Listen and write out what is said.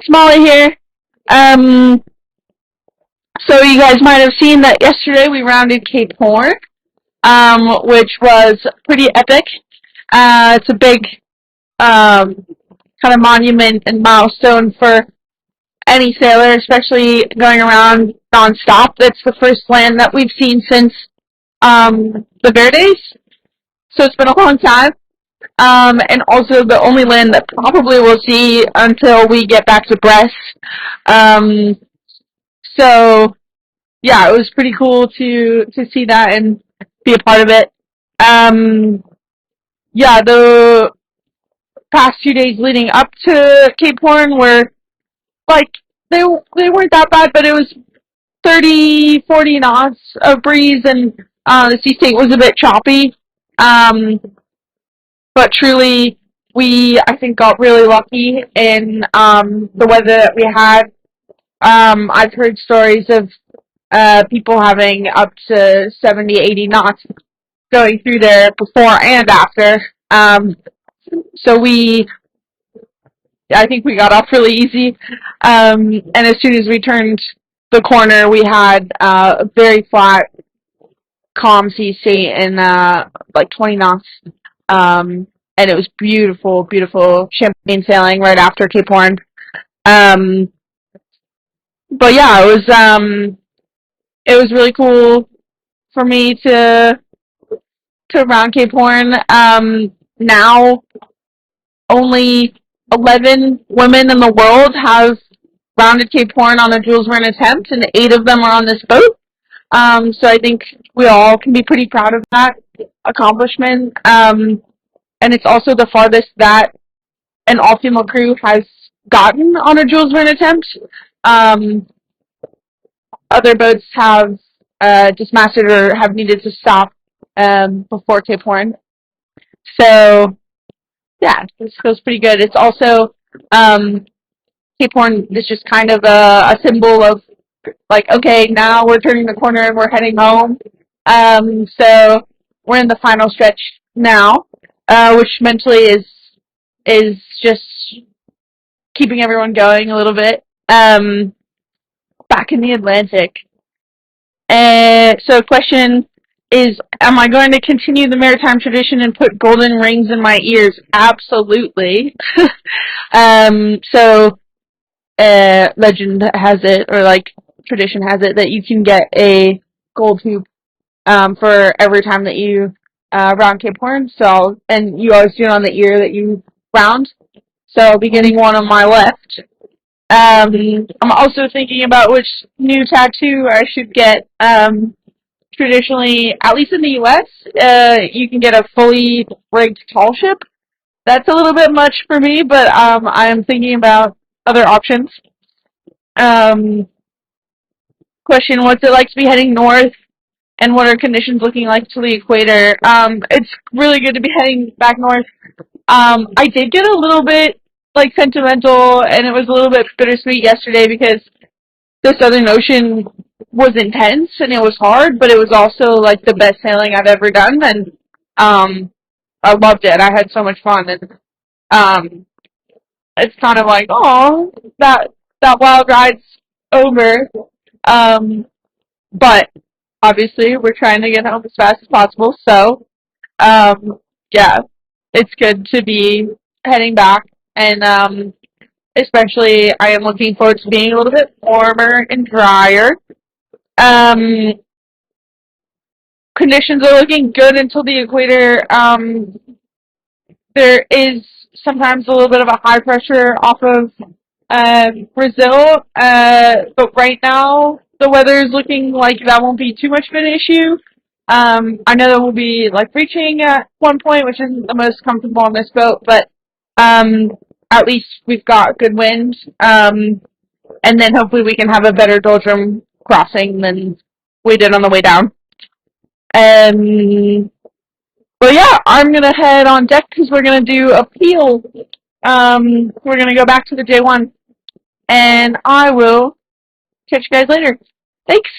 it's Molly here. Um, so you guys might have seen that yesterday we rounded Cape Horn, which was pretty epic. It's a big kind of monument and milestone for any sailor, especially going around nonstop. That's the first land that we've seen since the Verdes, so it's been a long time. And also the only land that probably we'll see until we get back to Brest. Um, so yeah, it was pretty cool to see that and be a part of it. Um, yeah, the past 2 days leading up to Cape Horn were like they weren't that bad, but it was 30, 40 knots of breeze, and the sea state was a bit choppy. Um, but truly, we I think got really lucky in the weather that we had. I've heard stories of people having up to 70, 80 knots going through there before and after. So I think we got off really easy. And as soon as we turned the corner, we had a very flat, calm sea state and like 20 knots. And it was beautiful, beautiful champagne sailing right after Cape Horn. Um, but yeah, it was really cool for me to round Cape Horn. Now only 11 women in the world have rounded Cape Horn on a Jules Verne attempt, and 8 of them are on this boat. So I think we all can be pretty proud of that accomplishment. And it's also the farthest that an all-female crew has gotten on a Jules Verne attempt. Um, Other boats have dismasted or have needed to stop before Cape Horn. So yeah, this feels pretty good. It's also Cape Horn is just kind of a symbol of like, okay, now we're turning the corner and we're heading home. So we're in the final stretch now, which mentally is just keeping everyone going a little bit. Back in the Atlantic. So the question is, am I going to continue the maritime tradition and put golden rings in my ears? Absolutely. So legend has it, or like tradition has it, that you can get a gold hoop for every time that you round Cape Horn. So, and you always do it on the ear that you round. So I'll be getting one on my left. I'm also thinking about which new tattoo I should get. Traditionally, at least in the U.S., you can get a fully rigged tall ship. That's a little bit much for me, but I'm thinking about other options. Um, Question: what's it like to be heading north, and what are conditions looking like to the equator? It's really good to be heading back north. I did get a little bit like sentimental, and it was a little bit bittersweet yesterday because the Southern Ocean was intense and it was hard, but it was also like the best sailing I've ever done, and I loved it. I had so much fun, and um, it's kind of like, oh, that wild ride's over. Um, but obviously, we're trying to get home as fast as possible, so yeah, it's good to be heading back, and especially I am looking forward to being a little bit warmer and drier. Um, Conditions are looking good until the equator. There is sometimes a little bit of a high pressure off of Brazil, but right now the weather is looking like that won't be too much of an issue. I know that we'll be like reaching at one point, which isn't the most comfortable on this boat, but at least we've got good wind, and then hopefully we can have a better doldrum crossing than we did on the way down. Um, but yeah, I'm gonna head on deck because we're gonna do a peel. We're gonna go back to the J1, and I will catch you guys later. Thanks.